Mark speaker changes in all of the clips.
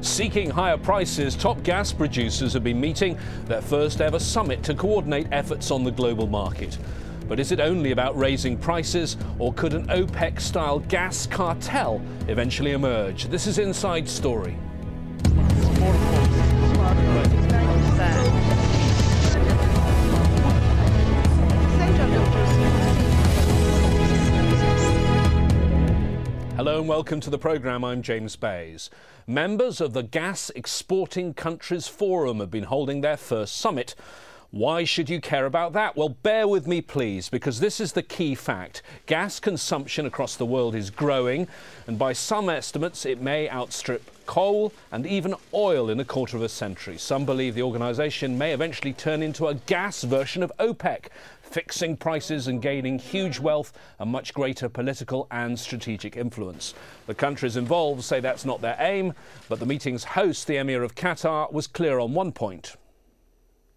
Speaker 1: Seeking higher prices, top gas producers have been meeting their first ever summit to coordinate efforts on the global market. But is it only about raising prices, or could an OPEC-style gas cartel eventually emerge? This is Inside Story. Hello and welcome to the programme. I'm James Bays. Members of the Gas Exporting Countries Forum have been holding their first summit. Why should you care about that? Well, bear with me, please, because this is the key fact. Gas consumption across the world is growing, and by some estimates, it may outstrip coal and even oil in a quarter of a century. Some believe the organisation may eventually turn into a gas version of OPEC, fixing prices and gaining huge wealth and much greater political and strategic influence. The countries involved say that's not their aim, but the meeting's host, the Emir of Qatar, was clear on one point.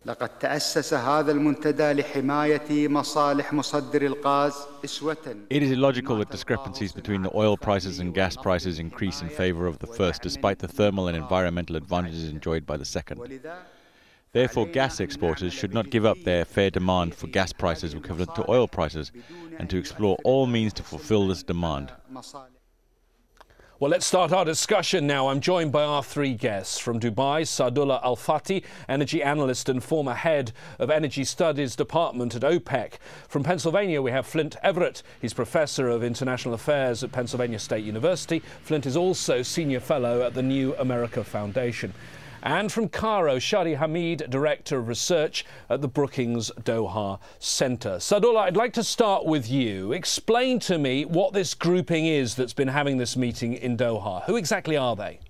Speaker 2: لقد تأسس هذا المنتدى لحماية مصالح مصدر الغاز إسوة.
Speaker 3: It is illogical that discrepancies between the oil prices and gas prices increase in favor of the first, despite the thermal and environmental advantages enjoyed by the second. Therefore, gas exporters should not give up their fair demand for gas prices equivalent to oil prices, and to explore all means to fulfill this demand.
Speaker 1: Well, let's start our discussion now. I'm joined by our three guests. From Dubai, Saadallah Al-Fathi, energy analyst and former head of Energy Studies Department at OPEC. From Pennsylvania, we have Flynt Leverett. He's Professor of International Affairs at Pennsylvania State University. Flynt is also Senior Fellow at the New America Foundation. And from Cairo, Shadi Hamid, Director of Research at the Brookings Doha Centre. Saadallah, I'd like to start with you. Explain to me what this grouping is that's been having this meeting in Doha. Who exactly are they?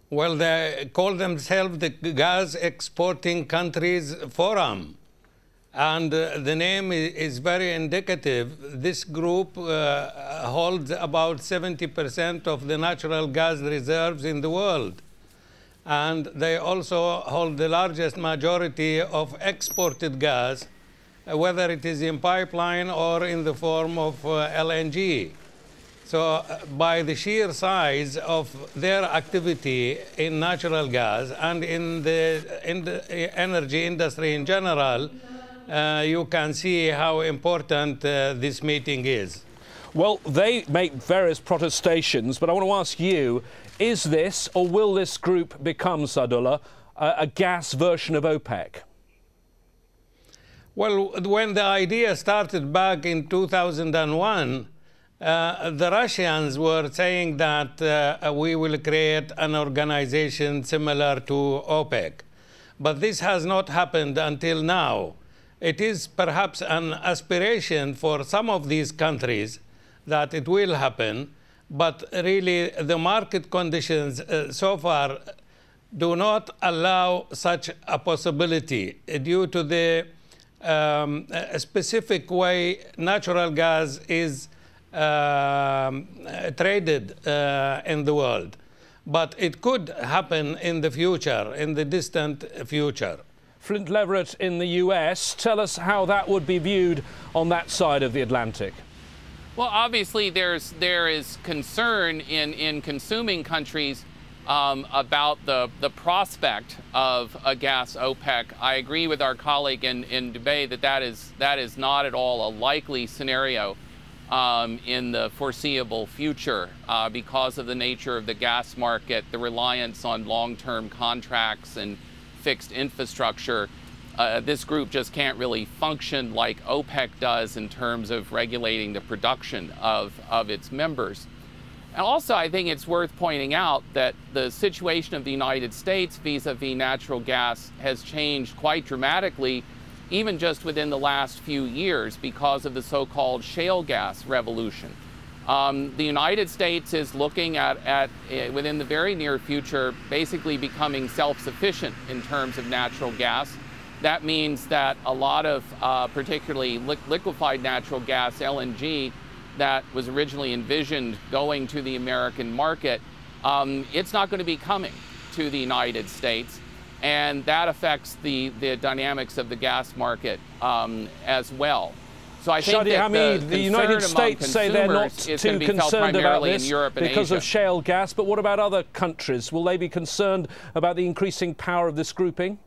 Speaker 4: Well, they call themselves the Gas Exporting Countries Forum. And the name is very indicative. This group holds about 70% of the natural gas reserves in the world. And they also hold the largest majority of exported gas, whether it is in pipeline or in the form of LNG. So by the sheer size of their activity in natural gas and in the energy industry in general, you can see how important this meeting is.
Speaker 1: Well, they make various protestations, but I want to ask you, is this, or will this group become, Saadallah, a gas version of OPEC? Well,
Speaker 4: when the idea started back in 2001, the Russians were saying that we will create an organization similar to OPEC. But this has not happened until now. It is perhaps an aspiration for some of these countries that it will happen, but really the market conditions so far do not allow such a possibility due to the specific way natural gas is traded in the world. But it could happen in the future, in the distant future.
Speaker 1: Flynt Leverett in the US, tell us how that would be viewed on that side of the Atlantic.
Speaker 5: Well, obviously there is concern in consuming countries about the prospect of a gas OPEC. I agree with our colleague in Dubai that is not at all a likely scenario in the foreseeable future because of the nature of the gas market, the reliance on long-term contracts and fixed infrastructure. This group just can't really function like OPEC does in terms of regulating the production of its members. And also, I think it's worth pointing out that the situation of the United States vis-a-vis natural gas has changed quite dramatically, even just within the last few years because of the so-called shale gas revolution. The United States is looking at within the very near future, basically becoming self-sufficient in terms of natural gas. That means that a lot of particularly liquefied natural gas, LNG, that was originally envisioned going to the American market, it's not going to be coming to the United States. And that affects the dynamics of the gas market as well. So I think
Speaker 1: Shadi Hamid, the United States say they're not too concerned about this because of shale gas, but what about other countries? Will they be concerned about the increasing power of this grouping?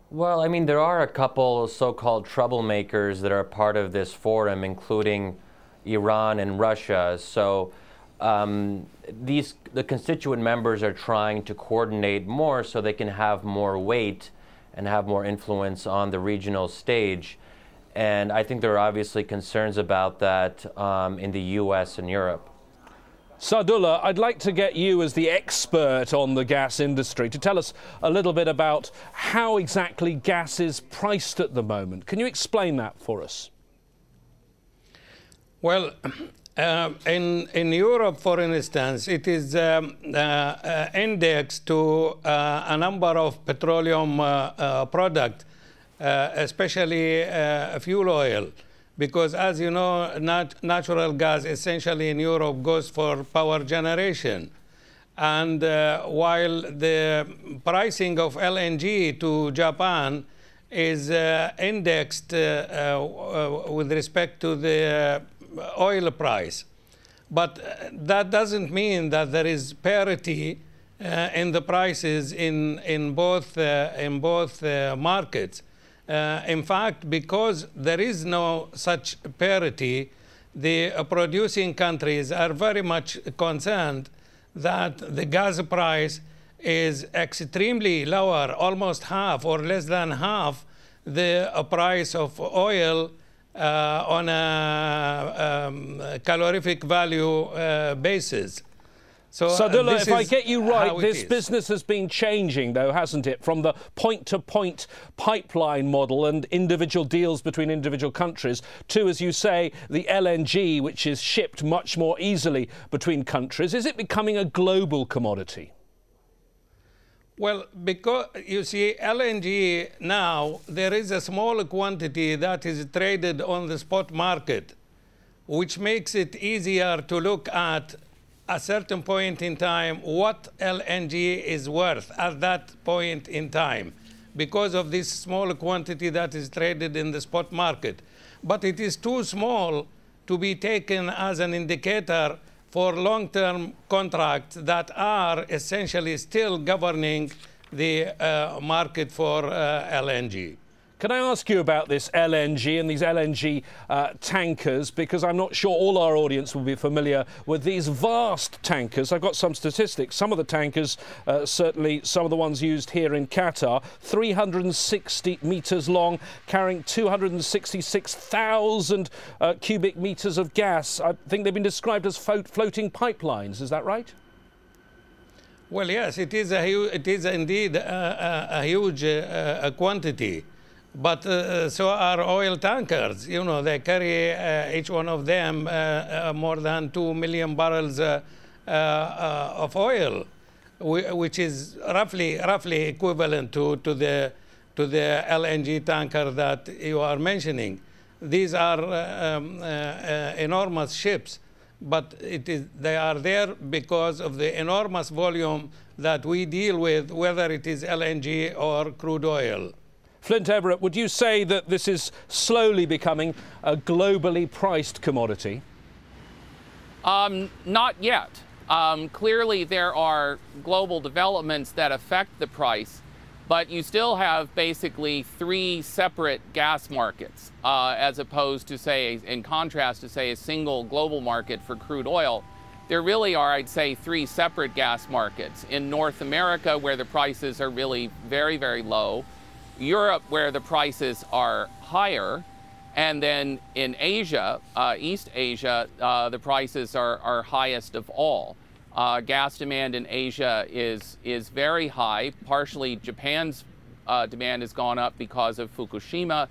Speaker 6: Well, I mean, there are a couple so-called troublemakers that are part of this forum, including Iran and Russia. So the constituent members are trying to coordinate more so they can have more weight and have more influence on the regional stage. And I think there are obviously concerns about that in the US and Europe.
Speaker 1: Saadallah, I'd like to get you as the expert on the gas industry to tell us a little bit about how exactly gas is priced at the moment. Can you explain that for us?
Speaker 4: Well, in Europe, for instance, it is indexed to a number of petroleum products, especially fuel oil. Because, as you know, natural gas essentially in Europe goes for power generation. And while the pricing of LNG to Japan is indexed with respect to the oil price. But that doesn't mean that there is parity in the prices in both markets. In fact, because there is no such parity, the producing countries are very much concerned that the gas price is extremely lower, almost half or less than half the price of oil on a calorific value basis. So,
Speaker 1: Saadallah, if I get you right, this business has been changing, though, hasn't it? From the point-to-point pipeline model and individual deals between individual countries to, as you say, the LNG, which is shipped much more easily between countries. Is it becoming a global commodity?
Speaker 4: Well, because, you see, LNG now, there is a small quantity that is traded on the spot market, which makes it easier to look at a certain point in time what LNG is worth at that point in time because of this small quantity that is traded in the spot market. But it is too small to be taken as an indicator for long-term contracts that are essentially still governing the market for LNG.
Speaker 1: Can I ask you about this LNG and these LNG tankers, because I'm not sure all our audience will be familiar with these vast tankers. I've got some statistics. Some of the tankers, certainly some of the ones used here in Qatar, 360 metres long, carrying 266,000 cubic metres of gas. I think they've been described as floating pipelines. Is that right?
Speaker 4: Well, yes, it is indeed a huge quantity. But so are oil tankers. You know, they carry, each one of them, more than 2 million barrels of oil, which is roughly equivalent to the LNG tanker that you are mentioning. These are enormous ships, but they are there because of the enormous volume that we deal with, whether it is LNG or crude oil.
Speaker 1: Flynt Leverett, would you say that this is slowly becoming a globally priced commodity?
Speaker 5: Not yet. Clearly, there are global developments that affect the price, but you still have basically 3 separate gas markets, as opposed to, say, in contrast to, say, a single global market for crude oil. There really are, I'd say, 3 separate gas markets. In North America, where the prices are really very, very low, Europe, where the prices are higher, and then in Asia, East Asia, the prices are highest of all. Gas demand in Asia is very high. Partially, Japan's demand has gone up because of Fukushima.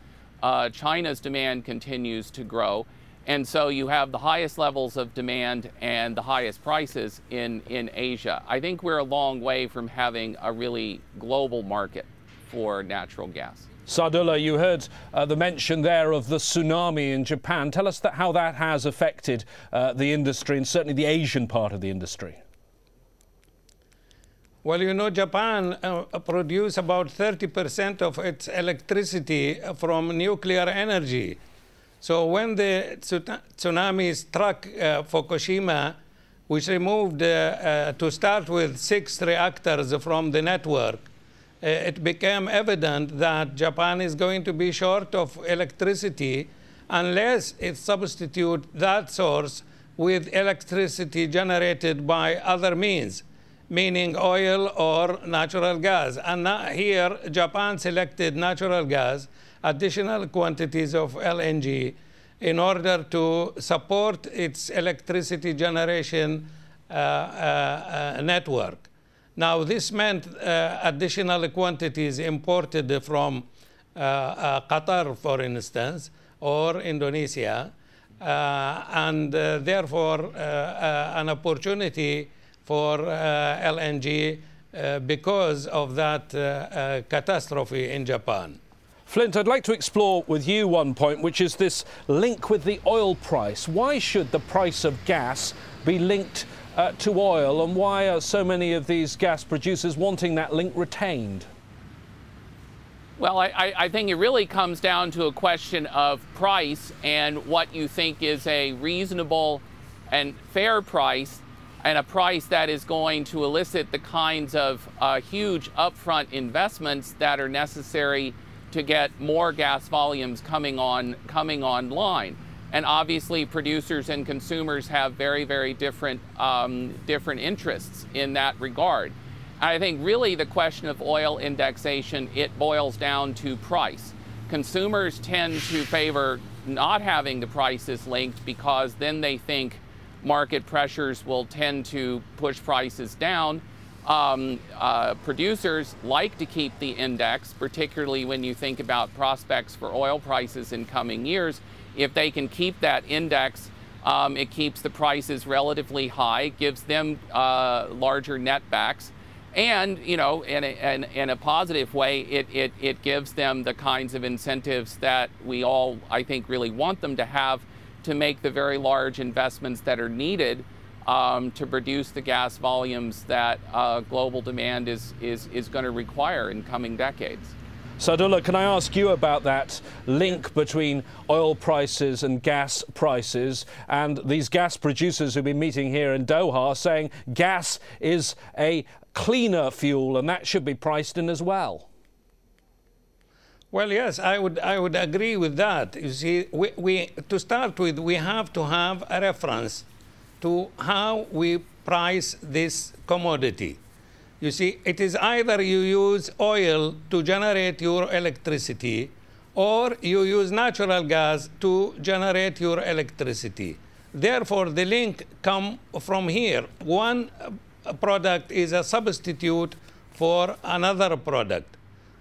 Speaker 5: China's demand continues to grow. And so you have the highest levels of demand and the highest prices in Asia. I think we're a long way from having a really global market for natural gas.
Speaker 1: Saadallah, you heard the mention there of the tsunami in Japan. Tell us how that has affected the industry, and certainly the Asian part of the industry.
Speaker 4: Well, you know, Japan produces about 30% of its electricity from nuclear energy. So when the tsunami struck Fukushima, which removed, to start with, 6 reactors from the network, it became evident that Japan is going to be short of electricity unless it substitutes that source with electricity generated by other means, meaning oil or natural gas. And now here, Japan selected natural gas, additional quantities of LNG, in order to support its electricity generation network. Now, this meant additional quantities imported from Qatar, for instance, or Indonesia, and therefore an opportunity for LNG because of that catastrophe in Japan.
Speaker 1: Flynt, I'd like to explore with you one point, which is this link with the oil price. Why should the price of gas be linked to oil, and why are so many of these gas producers wanting that link retained?
Speaker 5: Well, I think it really comes down to a question of price and what you think is a reasonable and fair price, and a price that is going to elicit the kinds of huge upfront investments that are necessary to get more gas volumes coming online. And obviously, producers and consumers have very, very different interests in that regard. I think really the question of oil indexation, it boils down to price. Consumers tend to favor not having the prices linked because then they think market pressures will tend to push prices down. Producers like to keep the index, particularly when you think about prospects for oil prices in coming years. If they can keep that index, it keeps the prices relatively high, gives them larger netbacks, and, you know, in a positive way, it gives them the kinds of incentives that we all, I think, really want them to have to make the very large investments that are needed to produce the gas volumes that global demand is going to require in coming decades.
Speaker 1: Saadallah, can I ask you about that link between oil prices and gas prices, and these gas producers who've been meeting here in Doha saying gas is a cleaner fuel and that should be priced in as well?
Speaker 4: Well, yes, I would agree with that. You see, to start with, we have to have a reference to how we price this commodity. You see, it is either you use oil to generate your electricity, or you use natural gas to generate your electricity. Therefore, the link comes from here. One product is a substitute for another product.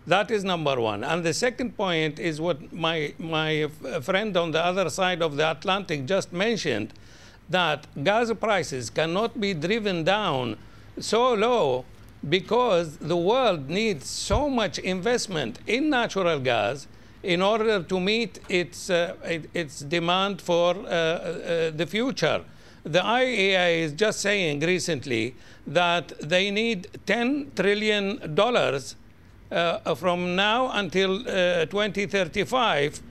Speaker 4: That is number one. And the second point is what my friend on the other side of the Atlantic just mentioned, that gas prices cannot be driven down so low because the world needs so much investment in natural gas in order to meet its demand for the future. The IEA is just saying recently that they need $10 trillion from now until 2035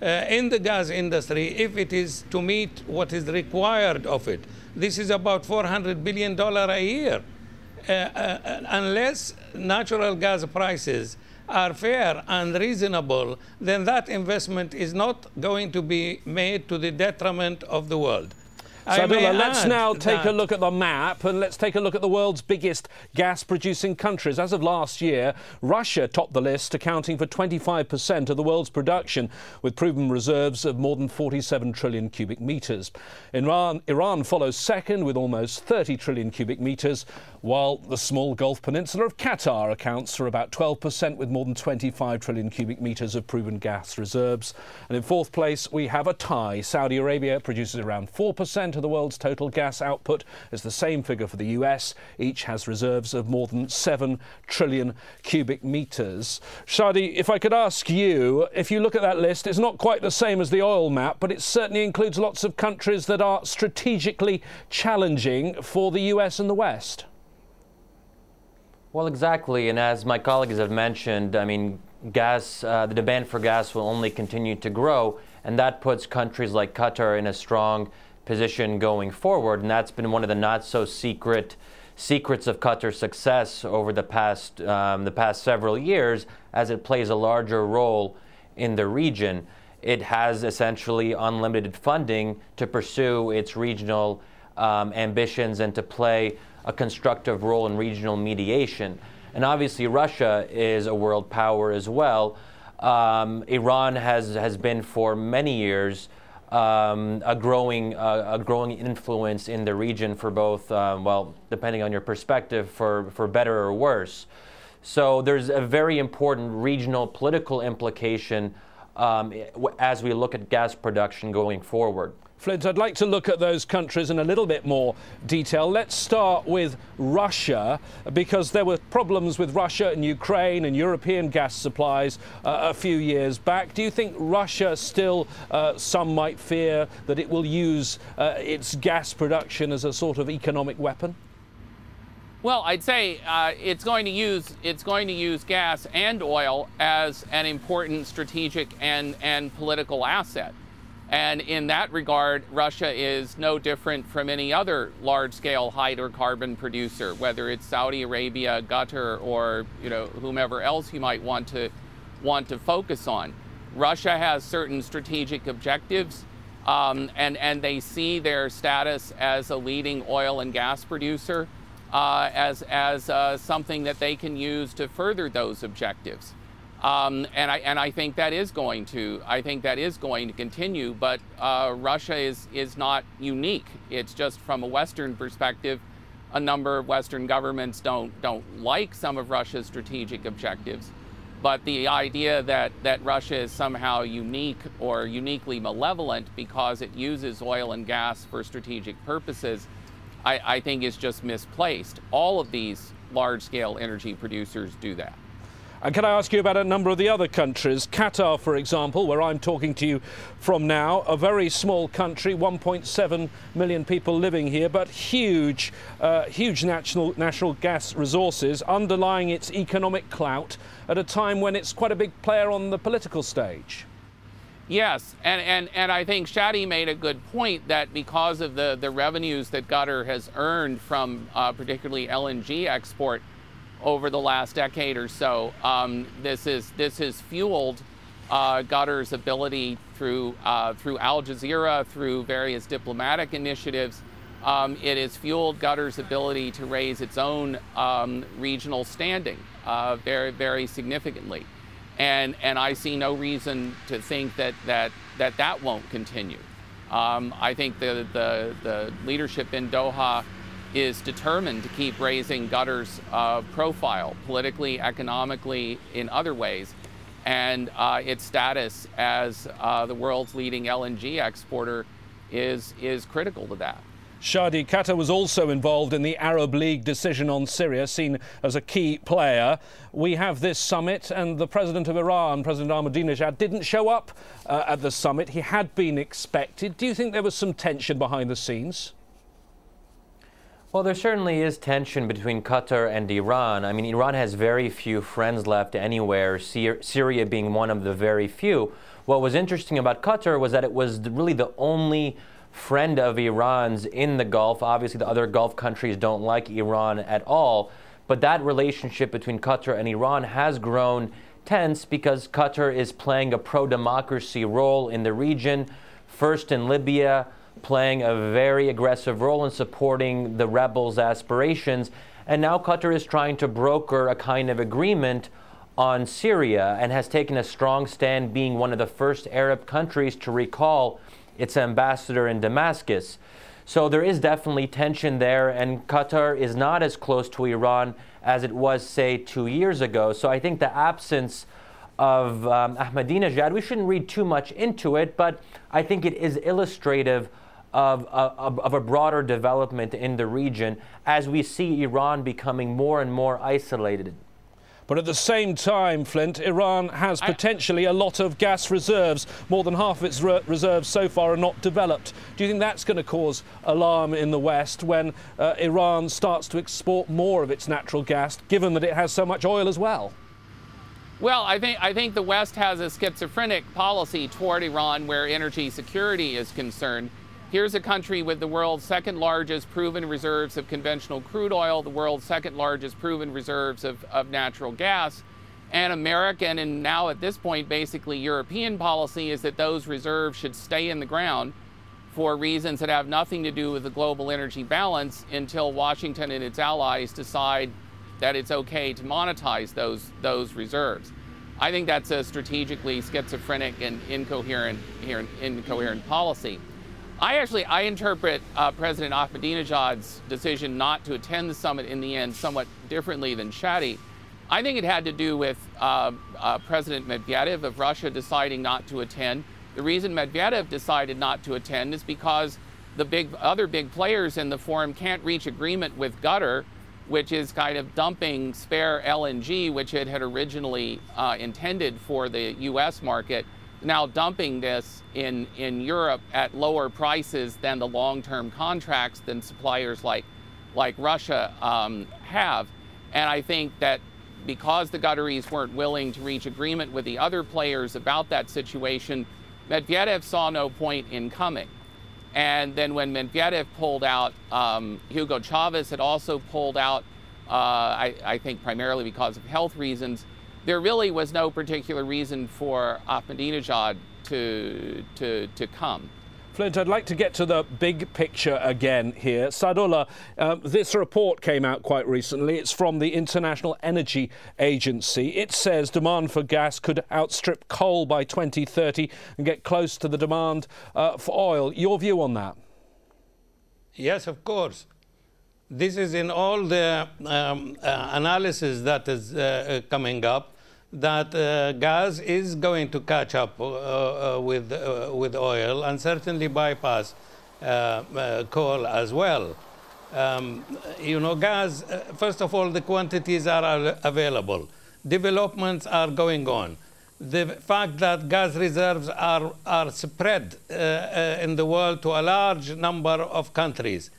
Speaker 4: in the gas industry if it is to meet what is required of it. This is about $400 billion a year. Unless natural gas prices are fair and reasonable, then that investment is not going to be made to the detriment of the world.
Speaker 1: Saadallah, let's now take a look at the map, and let's take a look at the world's biggest gas-producing countries. As of last year, Russia topped the list, accounting for 25% of the world's production, with proven reserves of more than 47 trillion cubic metres. Iran follows second with almost 30 trillion cubic metres, while the small Gulf Peninsula of Qatar accounts for about 12% with more than 25 trillion cubic metres of proven gas reserves. And in fourth place, we have a tie. Saudi Arabia produces around 4% of the world's total gas output. It's the same figure for the US. Each has reserves of more than 7 trillion cubic metres. Shadi, if I could ask you, if you look at that list, it's not quite the same as the oil map, but it certainly includes lots of countries that are strategically challenging for the US and the West.
Speaker 6: Well, exactly. And as my colleagues have mentioned, I mean, the demand for gas will only continue to grow, and that puts countries like Qatar in a strong position going forward. And that's been one of the not-so-secrets of Qatar's success over the past several years, as it plays a larger role in the region. It has essentially unlimited funding to pursue its regional ambitions and to play a constructive role in regional mediation. And obviously Russia is a world power as well. Iran has been for many years a growing influence in the region for both, well, depending on your perspective, for better or worse. So there's a very important regional political implication as we look at gas production going forward.
Speaker 1: Flynt, I'd like to look at those countries in a little bit more detail. Let's start with Russia, because there were problems with Russia and Ukraine and European gas supplies a few years back. Do you think Russia still, some might fear, that it will use its gas production as a sort of economic weapon?
Speaker 5: Well, I'd say it's going to use gas and oil as an important strategic and political asset. And in that regard, Russia is no different from any other large-scale hydrocarbon producer, whether it's Saudi Arabia, Qatar, or whomever else you might want to focus on. Russia has certain strategic objectives, and they see their status as a leading oil and gas producer as something that they can use to further those objectives. And I think that is going to continue. But Russia is not unique. It's just from a Western perspective, a number of Western governments don't like some of Russia's strategic objectives. But the idea that Russia is somehow unique or uniquely malevolent because it uses oil and gas for strategic purposes, I think is just misplaced. All of these large-scale energy producers do that.
Speaker 1: And can I ask you about a number of the other countries? Qatar, for example, where I'm talking to you from now, a very small country, 1.7 million people living here, but huge natural gas resources underlying its economic clout at a time when it's quite a big player on the political stage.
Speaker 5: Yes, and I think Shadi made a good point that because of the revenues that Qatar has earned from particularly LNG export over the last decade or so, this has fueled Qatar's ability through Al Jazeera, through various diplomatic initiatives. It has fueled Qatar's ability to raise its own regional standing very, very significantly. And I see no reason to think that won't continue. I think the leadership in Doha is determined to keep raising Qatar's profile politically, economically, in other ways, and its status as the world's leading LNG exporter is critical to that.
Speaker 1: Shadi, Qatar was also involved in the Arab League decision on Syria, seen as a key player. We have this summit, and the president of Iran, President Ahmadinejad, didn't show up at the summit. He had been expected. Do you think there was some tension behind the scenes?
Speaker 6: Well, there certainly is tension between Qatar and Iran. I mean, Iran has very few friends left anywhere, Syria being one of the very few. What was interesting about Qatar was that it was really the only friend of Iran's in the Gulf. Obviously, the other Gulf countries don't like Iran at all. But that relationship between Qatar and Iran has grown tense because Qatar is playing a pro-democracy role in the region, first in Libya, playing a very aggressive role in supporting the rebels' aspirations. And now Qatar is trying to broker a kind of agreement on Syria and has taken a strong stand, being one of the first Arab countries to recall its ambassador in Damascus. So there is definitely tension there, and Qatar is not as close to Iran as it was, say, 2 years ago. So I think the absence of Ahmadinejad, we shouldn't read too much into it, but I think it is illustrative of a broader development in the region as we see Iran becoming more and more isolated.
Speaker 1: But at the same time, Flynt, Iran has potentially a lot of gas reserves. More than half of its reserves so far are not developed. Do you think that's going to cause alarm in the West when Iran starts to export more of its natural gas, given that it has so much oil as well?
Speaker 5: Well, I think the West has a schizophrenic policy toward Iran where energy security is concerned. Here's a country with the world's second largest proven reserves of conventional crude oil, the world's second largest proven reserves of natural gas, and American and now at this point basically European policy is that those reserves should stay in the ground for reasons that have nothing to do with the global energy balance until Washington and its allies decide that it's okay to monetize those reserves. I think that's a strategically schizophrenic and incoherent policy. I interpret President Ahmadinejad's decision not to attend the summit in the end somewhat differently than Shadi. I think it had to do with President Medvedev of Russia deciding not to attend. The reason Medvedev decided not to attend is because the other big players in the forum can't reach agreement with Qatar, which is kind of dumping spare LNG, which it had originally intended for the U.S. market, now dumping this in Europe at lower prices than the long-term contracts than suppliers like Russia have. And I think that because the Qataris weren't willing to reach agreement with the other players about that situation, Medvedev saw no point in coming. And then when Medvedev pulled out, Hugo Chavez had also pulled out, I think primarily because of health reasons. There really was no particular reason for Ahmadinejad to come.
Speaker 1: Flynt, I'd like to get to the big picture again here. Saadallah, this report came out quite recently. It's from the International Energy Agency. It says demand for gas could outstrip coal by 2030 and get close to the demand for oil. Your view on that?
Speaker 4: Yes, of course. This is in all the analysis that is coming up, that gas is going to catch up with oil and certainly bypass coal as well. You know, gas, first of all, the quantities are available. Developments are going on. The fact that gas reserves are spread in the world to a large number of countries,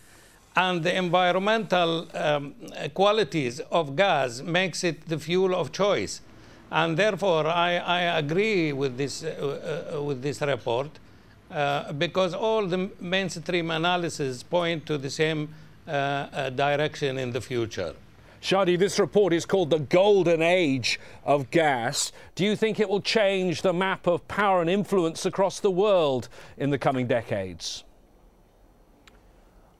Speaker 4: and the environmental qualities of gas makes it the fuel of choice. And therefore, I agree with this report because all the mainstream analysis point to the same direction in the future.
Speaker 1: Shadi, this report is called the Golden Age of Gas. Do you think it will change the map of power and influence across the world in the coming decades?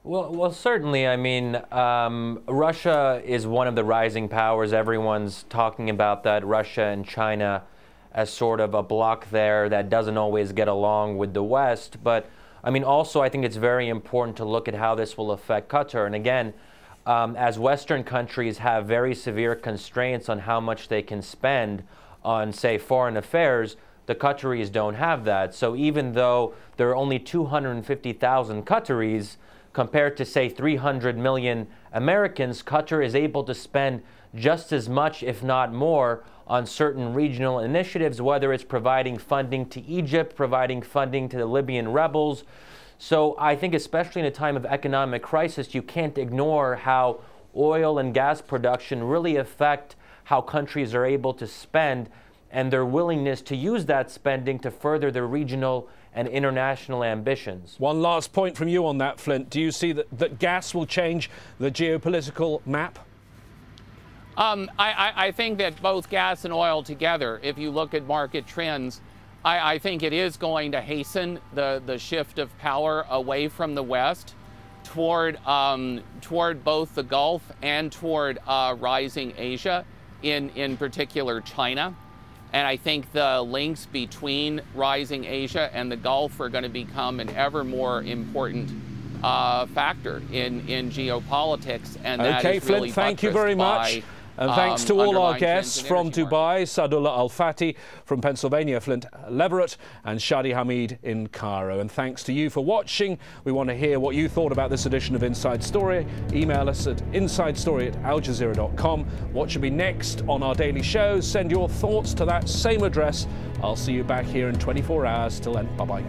Speaker 6: Well, certainly. I mean, Russia is one of the rising powers. Everyone's talking about that. Russia and China as sort of a bloc there that doesn't always get along with the West. But, I mean, also I think it's very important to look at how this will affect Qatar. And again, as Western countries have very severe constraints on how much they can spend on, say, foreign affairs, the Qataris don't have that. So even though there are only 250,000 Qataris, compared to, say, 300 million Americans, Qatar is able to spend just as much, if not more, on certain regional initiatives, whether it's providing funding to Egypt, providing funding to the Libyan rebels. So I think especially in a time of economic crisis, you can't ignore how oil and gas production really affect how countries are able to spend and their willingness to use that spending to further their regional and international ambitions.
Speaker 1: One last point from you on that, Flynt. Do you see that gas will change the geopolitical map?
Speaker 5: I think that both gas and oil together, if you look at market trends, I think it is going to hasten the shift of power away from the West toward both the Gulf and toward rising Asia, in particular China. And I think the links between rising Asia and the Gulf are going to become an ever more important factor in geopolitics. And that
Speaker 1: okay,
Speaker 5: is really
Speaker 1: Flynt, thank you very much. And thanks to all our
Speaker 5: underlying
Speaker 1: guests
Speaker 5: trends in
Speaker 1: from
Speaker 5: energy markets.
Speaker 1: Dubai, Saadallah Al-Fathi from Pennsylvania, Flynt Leverett, and Shadi Hamid in Cairo. And thanks to you for watching. We want to hear what you thought about this edition of Inside Story. Email us at insidestory@aljazeera.com. What should be next on our daily shows? Send your thoughts to that same address. I'll see you back here in 24 hours. Till then, bye-bye.